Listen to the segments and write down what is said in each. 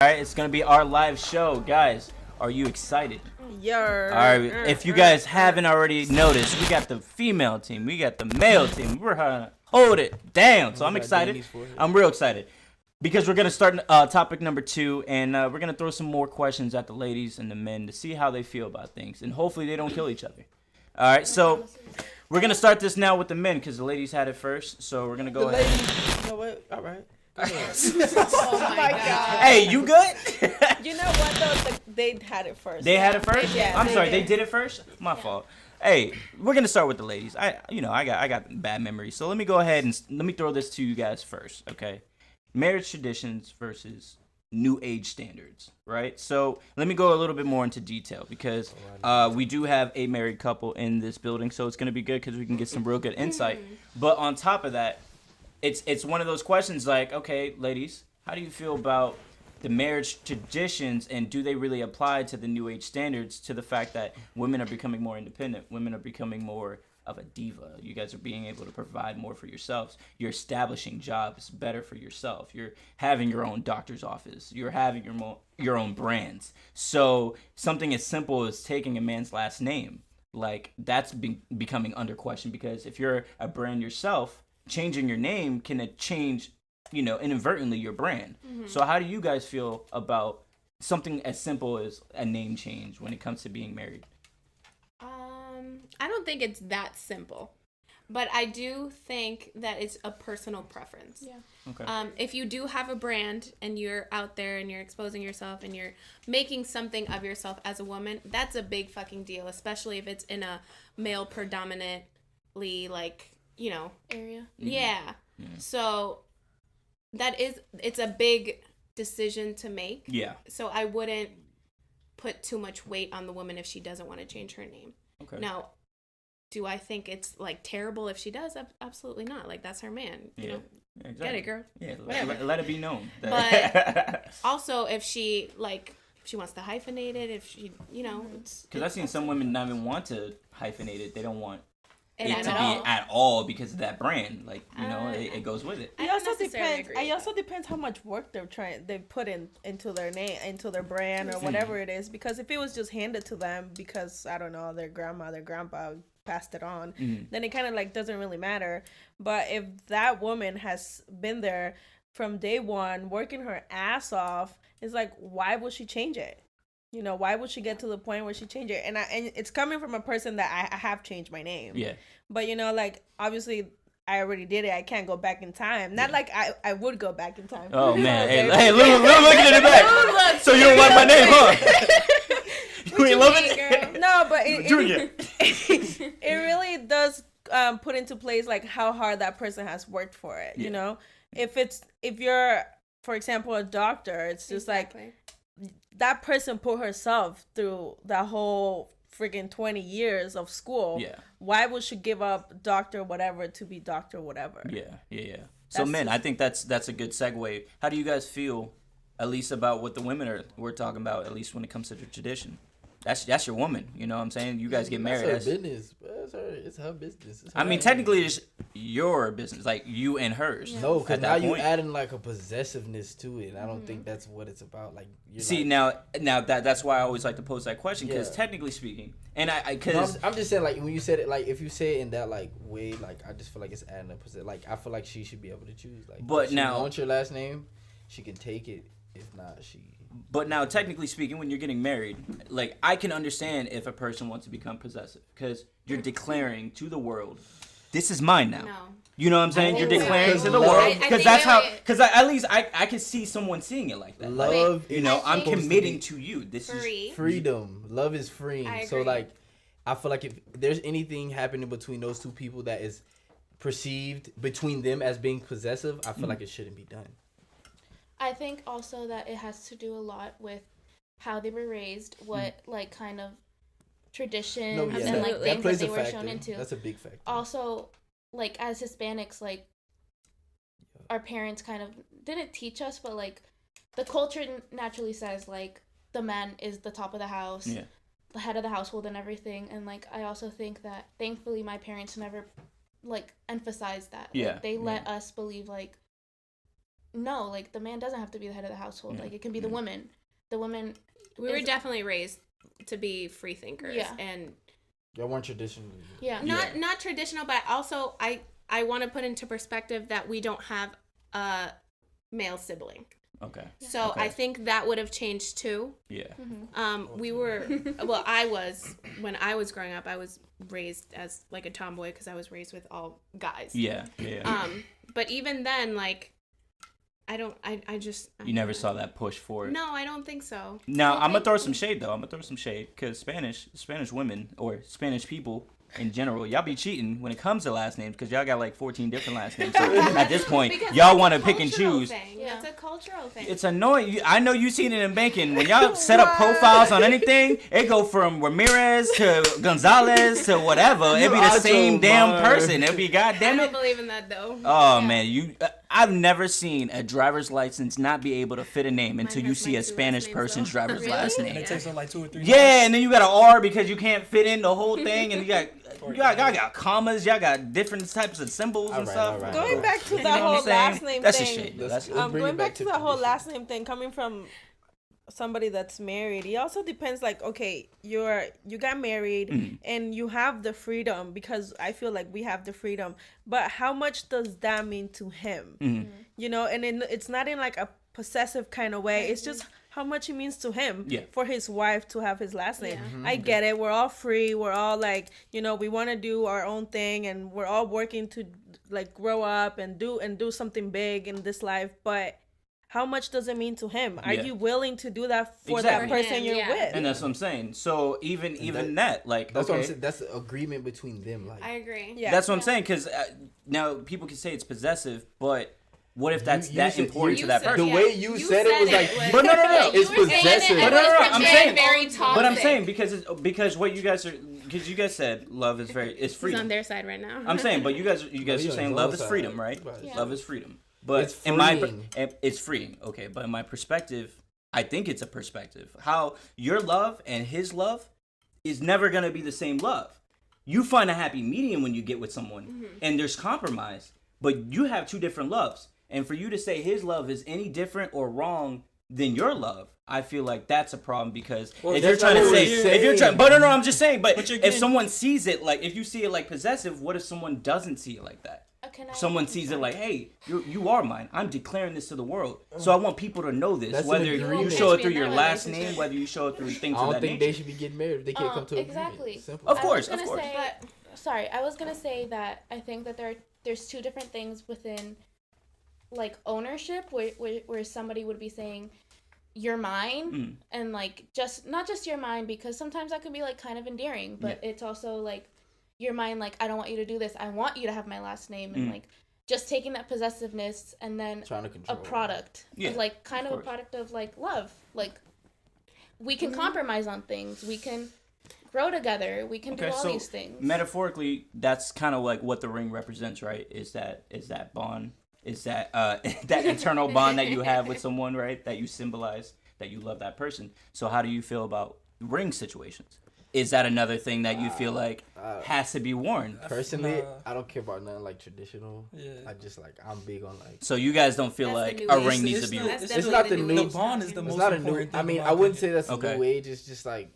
All right, it's gonna be our live show, guys. Are you excited? Yer. All right. If you guys haven't already noticed, we got the female team, we got the male team. We're gonna hold it down. So I'm excited. I'm real excited because we're gonna start topic number 2, and we're gonna throw some more questions at the ladies and the men to see how they feel about things, and hopefully they don't kill each other. All right. So we're gonna start this now with the men because the ladies had it first. So we're gonna go ahead. You know what? All right. Oh my god. Hey, you good? You know what though? They had it first. They had it first? Yeah, I'm they sorry, did. they did it first? My fault. Hey, we're gonna start with the ladies. I got bad memories. So let me go ahead and let me throw this to you guys first, okay? Marriage traditions versus new age standards, right? So let me go a little bit more into detail because we do have a married couple in this building, so it's gonna be good because we can get some real good insight. But on top of that, it's one of those questions like, okay, ladies, how do you feel about the marriage traditions, and do they really apply to the new age standards, to the fact that women are becoming more independent, women are becoming more of a diva, you guys are being able to provide more for yourselves, you're establishing jobs better for yourself, you're having your own doctor's office, you're having your own brands. So something as simple as taking a man's last name, like that's becoming under question, because if you're a brand yourself, changing your name can change, inadvertently your brand. So how do you guys feel about something as simple as a name change when it comes to being married? I don't think it's that simple, but I do think that it's a personal preference. Yeah. Okay. If you do have a brand and you're out there and you're exposing yourself and you're making something of yourself as a woman, that's a big fucking deal, especially if it's in a male predominantly Area. Yeah. So it's a big decision to make. Yeah. So I wouldn't put too much weight on the woman if she doesn't want to change her name. Okay. Now, do I think it's terrible if she does? Absolutely not. That's her man. You know, exactly. get it, girl. Yeah, Whatever. let it be known. But also, if she wants to hyphenate it, if she, because I've seen some women not even want to hyphenate it. They don't want it at to all. be at all because of that brand. It goes with it. I It also don't necessarily depends. agree with It also that. depends how much work they put into their name, into their brand, or whatever it is. Because if it was just handed to them because I don't know, their grandma, their grandpa passed it on, then it kind of doesn't really matter. But if that woman has been there from day one, working her ass off, it's why would she change it? Why would she get to the point where she changed it? And it's coming from a person that I have changed my name. Yeah. But obviously I already did it. I can't go back in time. Not like I would go back in time. Oh man, hey, look at it back. So you don't like my name, huh? You ain't loving it? No, but it Junior. it really does put into place how hard that person has worked for it. Yeah. If you're, for example, a doctor, it's just Exactly. that person put herself through that whole freaking 20 years of school. Yeah. Why would she give up doctor whatever to be doctor whatever? Yeah. So men, I think that's a good segue. How do you guys feel, at least about what the women we're talking about, at least when it comes to the tradition? That's your woman, you know what I'm saying? You guys get married. That's her business. It's her business. It's her I mean, name. technically, it's your business, like you and hers. No, because at now that you point. adding a possessiveness to it. And I don't think that's what it's about. See, now that's why I always like to pose that question, because technically speaking, and I'm just saying, when you said it, if you say it in that way, I just feel like it's adding a possession. I feel like she should be able to choose. But if she now, wants your last name, she can take it. If not, she. But now, technically speaking, when you're getting married, I can understand if a person wants to become possessive, because you're declaring to the world, this is mine now. No. You know what I'm saying? You're declaring to the love- world, because that's how. wait. Because at least I can see someone seeing it like that. Love, I'm think- committing to you. This Free. is freedom. Love is freeing. I So agree. I feel like if there's anything happening between those two people that is perceived between them as being possessive, I feel like it shouldn't be done. I think also that it has to do a lot with how they were raised, what kind of traditions and that things that plays they a were factor. shown into. That's a big factor. Also, as Hispanics, our parents kind of didn't teach us, but the culture naturally says the man is the top of the house, the head of the household and everything. And I also think that thankfully my parents never emphasized that. They let us believe no, like the man doesn't have to be the head of the household. Like it can be the woman. The woman. We were definitely raised to be free thinkers. Yeah. And Y'all weren't traditional. Yeah. not traditional, but also I want to put into perspective that we don't have a male sibling. Okay. So Okay. I think that would have changed too. Yeah. We were, when I was growing up, I was raised as like a tomboy because I was raised with all guys. Yeah. But even then, like, I just. You never saw that push for it. No, I don't think so. Now, I'm going to throw some shade, though. Because Spanish women, or Spanish people in general, y'all be cheating when it comes to last names because y'all got like 14 different last names. So at this point, Because y'all that's want to a pick and cultural choose. thing. Yeah. That's a cultural thing. It's annoying. I know you seen it in banking. When y'all set up profiles on anything, it go from Ramirez to Gonzalez to whatever. It be the same damn person. It be I goddamn don't it. believe in that though. Oh man, I've never seen a driver's license not be able to fit a name until you has see my a two Spanish last names, person's though. driver's Really? last And name. it takes up like 2 or 3 Yeah, and then you got an R because you can't fit in the whole thing, and y'all got commas, y'all got different types of symbols and Alright, stuff. alright. Going back to You that know what I'm whole saying? last name That's a thing. shade. Let's Going bring it back to the whole tradition. last name thing, coming from somebody that's married, it also depends. Like, okay, you got married and you have the freedom, because I feel like we have the freedom. But how much does that mean to him? You know, and it's not in like a possessive kind of way. It's just how much it means to him for his wife to have his last name. I get it. We're all free. We're all like, you know, we want to do our own thing, and we're all working to like grow up and do something big in this life. But how much does it mean to him? Are you willing to do that for Exactly. that person For him, you're yeah. with? And that's what I'm saying. So even that, like, That's what I'm okay, saying. That's an agreement between them. Like I agree. Yeah. that's what I'm saying. Because now people can say it's possessive, but what if that's You that said- important you to that said- person? the way you said it was like, But no, it's You were saying possessive. it But no, was I'm portrayed saying- very toxic. But I'm saying because what you guys are, because you guys said love is He's freedom. on their side right now. I'm saying, but you guys are yeah, saying it's love all is side. freedom, right? Right. Love is freedom. But It's in my freeing. it's freeing. Okay, but in my perspective, I think it's a perspective. How your love and his love is never gonna be the same love. You find a happy medium when you get with someone, and there's compromise. But you have two different loves, and for you to say his love is any different or wrong than your love, I feel like that's a problem, because if you're that's trying not to what say, we're if you're trying, saying. but no, I'm just saying, but But you're if getting- someone sees it like, if you see it like possessive, what if someone doesn't see it like that? Someone sees it like, hey, you are mine. I'm declaring this to the world. So I want people to know this. That's an Whether agreement. you show it through Be in your that last relationship. name, whether you show it through things I of don't that think nature. they should be getting married. They can't come to an agreement. Exactly. Simple. Of course, I was of gonna course. say, sorry, I was gonna say that I think that there's two different things within, like, ownership, where somebody would be saying, "You're mine," and like not just you're mine, because sometimes that can be like kind of endearing, but it's also like, you're mine, like, I don't want you to do this. I want you to have my last name, and like just taking that possessiveness and then Trying to a control. product, Yeah, like kind of a course. product of like love, like we can compromise on things, we can grow together, we can do all these things. Metaphorically, that's kind of like what the ring represents, right? Is that bond? Is that that internal bond that you have with someone, right? That you symbolize that you love that person. So how do you feel about ring situations? Is that another thing that you feel like has to be worn? Personally, Nah. I don't care about nothing like traditional. Yeah. I just like, I'm big on like. So you guys don't feel That's the like new a ring age. needs It's to be. still- That's it's definitely not the new new- age The bond is now. the It's most not a new. important thing. I mean, in my I wouldn't say opinion. that's a Okay. new age. It's just like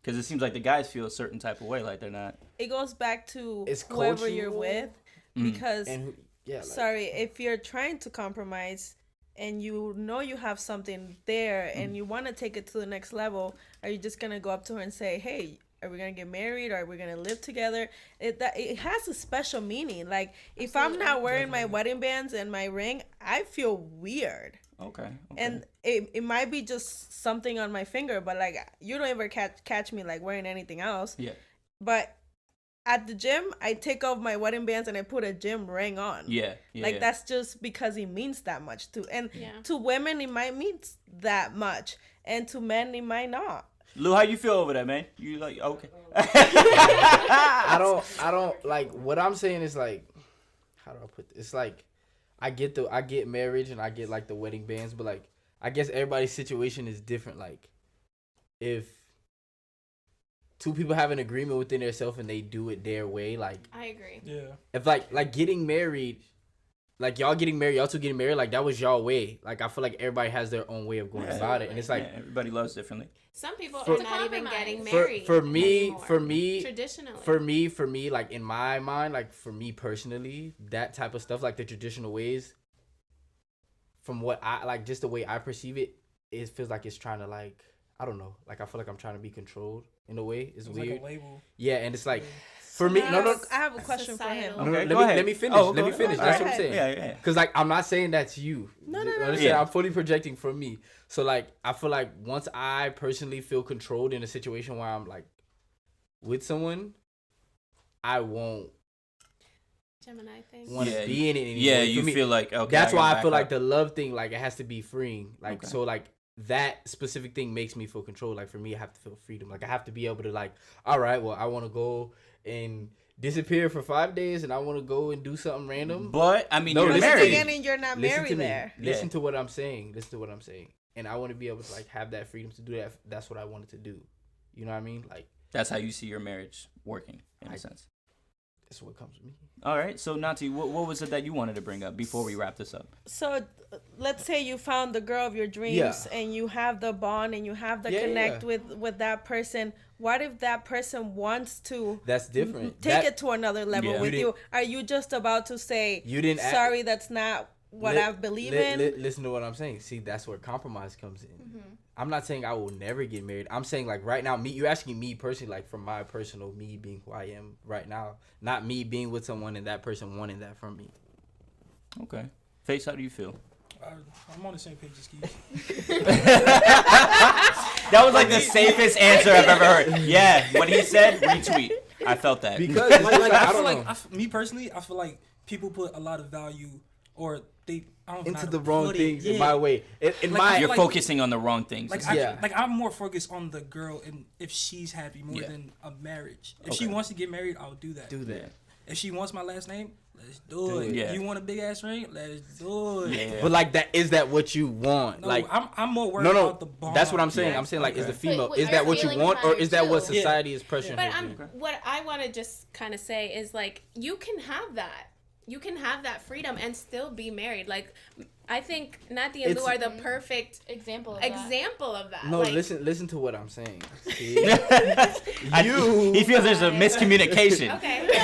Because it seems like the guys feel a certain type of way, like they're not. It goes back to It's whoever you're cultural. with, Mm. because and who, yeah. Like, sorry, if you're trying to compromise and you know you have something there and you want to take it to the next level, are you just gonna go up to her and say, hey, are we gonna get married, or are we gonna live together? It has a special meaning. Like, if I'm not wearing my wedding bands and my ring, I feel weird. Okay. And it might be just something on my finger, but like, you don't ever catch me like wearing anything else. Yeah. But at the gym, I take off my wedding bands and I put a gym ring on. Yeah. Like, that's just because it means that much to, and Yeah. to women it might mean that much, and to men it might not. Lou, how you feel over that, man? You like okay? I don't like what I'm saying is like, how do I put this? It's like, I get marriage and I get like the wedding bands, but like, I guess everybody's situation is different. Like, if two people have an agreement within themselves and they do it their way, like, I agree. Yeah. if like getting married, like y'all getting married, y'all two getting married, like that was y'all way. Like I feel like everybody has their own way of going about it, and it's like everybody loves differently. Some people For- are not even getting for married. me, anymore. Traditionally. for me, like in my mind, like for me personally, that type of stuff, like the traditional ways, from what I like, just the way I perceive it, it feels like it's trying to like, I don't know, like I feel like I'm trying to be controlled in a way. It's weird. Like a label. Yeah, and it's like for me, no. I have a question for him. Societal. Okay, Let me finish. Oh, let me finish. That's what I'm saying. Yeah. Cause like I'm not saying that's you. No. Understand? Yeah. I'm fully projecting from me. So like I feel like once I personally feel controlled in a situation where I'm like with someone, I won't Gemini thing. want to be in it anymore. Yeah, For you me, feel like okay. that's why I gotta feel back like up. the love thing, like it has to be freeing. Like Okay. so like that specific thing makes me feel control. Like for me, I have to feel freedom. Like I have to be able to like, all right, well I want to go and disappear for 5 days and I want to go and do something random. But I mean, No, you're listen to married. me. Again, you're not Listen married to me. there. Listen Yeah. to what I'm saying. Listen to what I'm saying. And I want to be able to like have that freedom to do that. That's what I wanted to do. You know what I mean? Like That's how you see your marriage working, in a sense. that's what comes to me. All right, so Nati, what was it that you wanted to bring up before we wrap this up? So let's say you found the girl of your dreams Yeah. and you have the bond and you have the Yeah, connect yeah. with that person. What if that person wants to That's different. take That- it to another level Yeah. with You you? Are you just about to say, You didn't act- sorry, that's not what I believe in? Listen to what I'm saying. See, that's where compromise comes in. Mm-hmm. I'm not saying I will never get married. I'm saying like right now, me. You're asking me personally, like from my personal me being who I am right now, not me being with someone and that person wanting that from me. Okay. Face, how do you feel? I'm on the same page as Keith. That was like the safest answer I've ever heard. Yeah, what he said, retweet. I felt that. Because Like, I I feel don't know. like, me personally, I feel like people put a lot of value, or they, I don't know how Into to the wrong put it. things in Yeah. my way. In Like, my You're like- focusing on the wrong things. Like, Yeah. I'm more focused on the girl and if she's happy more Yeah. than a marriage. If she Okay. wants to get married, I'll do that. do that. If she wants my last name, let's do Do it. it. Yeah. You want a big ass ring? Let's do it. Yeah. But like that, is that what you want? No, like I'm more worried no, about the bond. that's what I'm saying. Yeah. I'm saying like, is the Okay. female? But Is that what you feelings want, or is that what matter, too. society is pressuring? But you to do? what I want to just kind of say is like you can have that. You can have that freedom and still be married. Like I think Nati and Lou are the perfect example of example of that. No, like, listen to what I'm saying. See? He feels there's a miscommunication. Okay. No.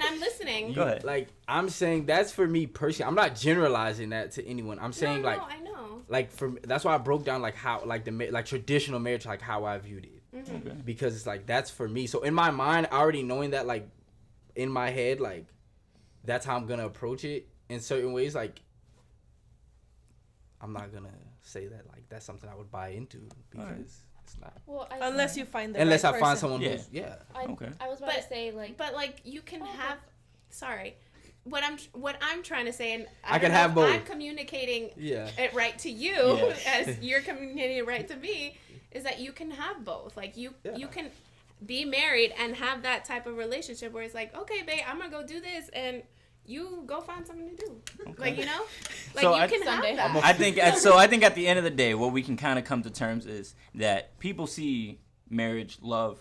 I'm listening. Go ahead. Like I'm saying, that's for me personally. I'm not generalizing that to anyone. I'm saying no, like, I know. like that's why I broke down like how like like traditional marriage, like how I viewed it, Okay. because it's like that's for me. So in my mind, already knowing that, like in my head, like that's how I'm gonna approach it in certain ways. Like I'm not gonna say that like that's something I would buy into because Alright. it's not. Well, Unless you find the Unless right I find person. someone Yeah. who's Okay. I was about But- to say like But like you can have. Sorry. What I'm trying to say, and I don't can know have if both. I'm communicating yeah. it right to you Yeah. as you're communicating it right to me, is that you can have both. Like you can be married and have that type of relationship where it's like, okay, babe, I'm gonna go do this, and you go find something to do. Like you know, like So you I- can Sunday. have that. I think at the end of the day, what we can kind of come to terms is that people see marriage, love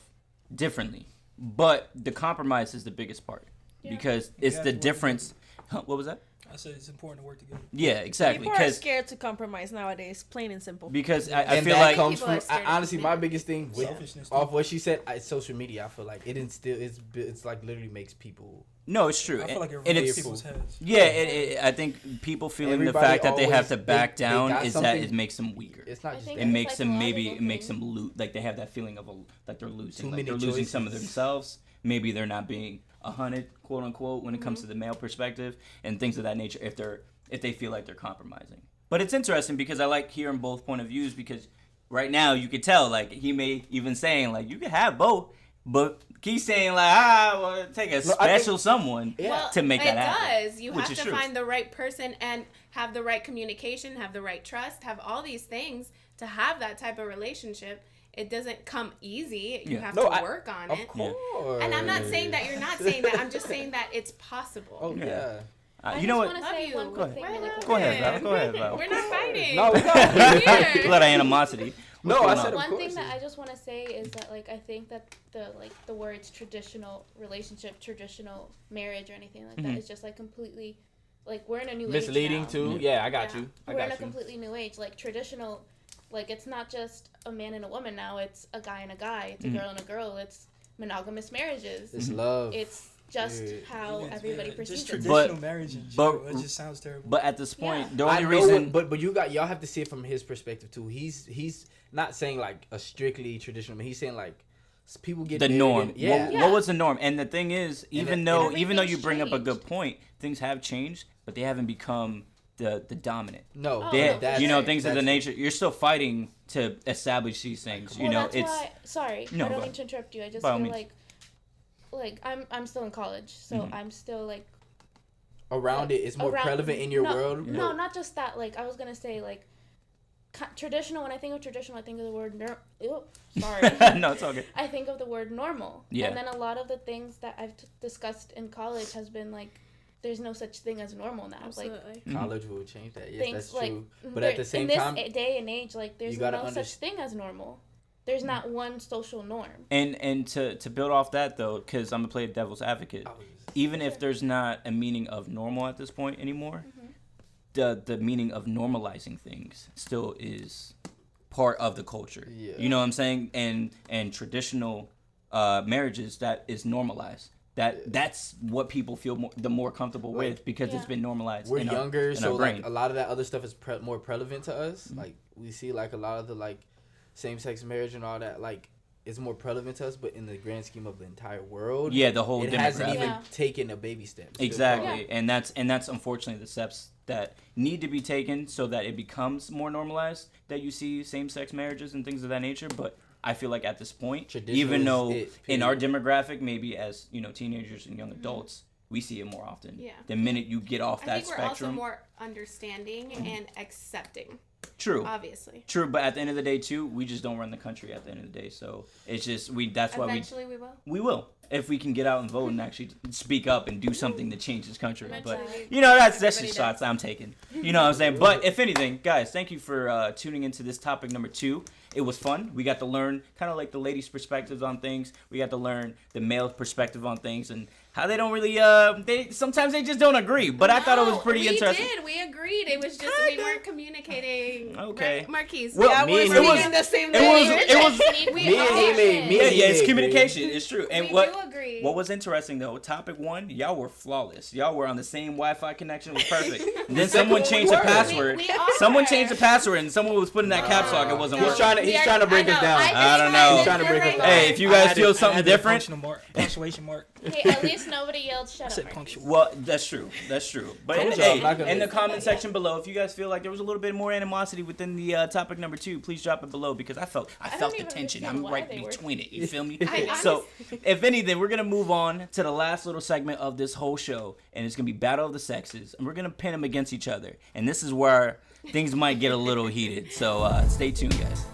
differently, but the compromise is the biggest part because it's have the to work difference. Huh, what was that? I said it's important to work together. Yeah, exactly. People are Because scared to compromise nowadays, plain and simple. I And feel that like comes People from are scared of honestly my commitment. biggest thing with Selfishness, too. off what she said. Social media. I feel like it instill it's like literally makes people. no, it's true. I feel like it And ruins it's people's heads. yeah. I think people feeling the Everybody fact that they have always- to back they down got is that something- it makes them weaker. It's not I just think It that. it's makes them maybe psychological it makes thing. them like they have that feeling of like they're losing, Too like many they're losing some of choices. themselves. Maybe they're not being 100, quote unquote, when it comes to the male perspective and things of that nature. If they feel like they're compromising, but it's interesting because I like hearing both point of views because right now you could tell like he may even saying like you can have both, but he's saying like well, take a No, I think- special someone Yeah. to make that happen. It does. You which have is to true. find the right person and have the right communication, have the right trust, have all these things to have that type of relationship. It doesn't come easy. You Yeah. have No, to I- work on Of it. course. And I'm not saying that you're not saying that. I'm just saying that it's possible. Oh Yeah. yeah. I You know what? just want to Love say you. one Go quick ahead. thing really quick. Go ahead, Val. Go ahead, Val. We're not fighting. No, we not. We're A lot of animosity. No, What's I going said on? of One course. thing that I just want to say is that like I think that the words traditional relationship, traditional marriage, or anything like Mhm. that is just like completely like we're in a new Misleading age now. too. Yeah, I got Yeah. you. I We're in got a you. completely new age. Like traditional, like it's not just a man and a woman now. It's a guy and a guy. It's a girl and a girl. It's monogamous marriages. It's love. It's just Dude. how everybody Just perceives it. traditional marriage in but- general. It just sounds terrible. But at this point, Yeah. the I only know reason. it, but y'all have to see it from his perspective too. He's not saying like a strictly traditional man. He's saying like people get the married norm. and- yeah. Yeah. What was the norm? And the thing is, even though you everything's bring up a changed. good point, things have changed, but they haven't become the dominant. No, Oh, They, no, that's- you know, sure. things of the that's- nature. You're still fighting to establish these things. You Well, know, that's it's why. Sorry, No, I go don't mean ahead. to interrupt you. I just By all feel means. like I'm still in college, so Mhm. I'm still like around it. It's more around- relevant in your no, world. No, not just that. Like I was gonna say, like traditional. When I think of traditional, I think of the word sorry. no, it's all good. I think of the word normal. Yeah. And then a lot of the things that I've discussed in college has been like, there's no such thing as normal now. Like Absolutely. College will change that. Yes, things that's like true. But at the same time, in this day and age, like there's you no gotta such thing as normal. There's not one social norm. And to build off that though, because I'm gonna play devil's advocate. Even if there's not a meaning of normal at this point anymore, the meaning of normalizing things still is part of the culture. Yeah. You know what I'm saying? And traditional marriages, that is normalized. That's what people feel the more comfortable with because it's Yeah. been normalized. we're in younger, in so our like brain. a lot of that other stuff is more prevalent to us. Like we see like a lot of the like same-sex marriage and all that like is more prevalent to us, but in the grand scheme of the entire world, Yeah, the whole it hasn't demographic. even Yeah. taken a baby step. It's still Exactly, growing. and that's unfortunately the steps that need to be taken so that it becomes more normalized. That you see same-sex marriages and things of that nature. But I feel like at this point, Traditional even is though it, in our period. demographic, maybe as you know, teenagers and young adults, we see it more often. Yeah. The minute you get off I that think we're also spectrum, more understanding and accepting, true. obviously. True, but at the end of the day, too, we just don't run the country. At the end of the day, so it's just that's why Eventually we will. we will if we can get out and vote and actually speak up and do something to change this country. But Eventually. you know that's Everybody just does. shots I'm taking. You know what I'm saying? But if anything, guys, thank you for tuning into this topic number 2. It was fun. We got to learn kind of like the ladies' perspectives on things. We got to learn the male perspective on things and how they don't really sometimes they just don't agree. But I thought it was pretty interesting. We did. We agreed. It was just we weren't communicating. Okay. Right, Marquise. Well, Yeah, me we're and speaking you- the same it was- language. it was- we Me and all he made- did. me Yeah, and yeah, it's agree. communication. It's true. And We what do agree. what was interesting though, topic 1, y'all were flawless. Y'all were on the same Wi-Fi connection. It was perfect. And then someone changed the were. password. We are. Someone changed the password and someone was putting that caps lock. It wasn't He's working. trying to- he's trying to break us down. I don't know. He's trying to break us down. Hey, if you I guys added- feel I something added a different, punctuation mark. Hey, at least nobody yelled I shut up. said Marcus. punctuation. well, that's true. That's true. But Told y'all, hey, I'm not gonna in the make comment section below, if you guys feel like there was a little bit more animosity within the topic number 2, please drop it below because I felt don't the even tension. understand I'm why right they were- between it. You feel me? I So, if anything, we're gonna move on to the last little segment of this whole show, and it's gonna be Battle of the Sexes, and we're gonna pin them against each other, and this is where things might get a little heated. So stay tuned, guys.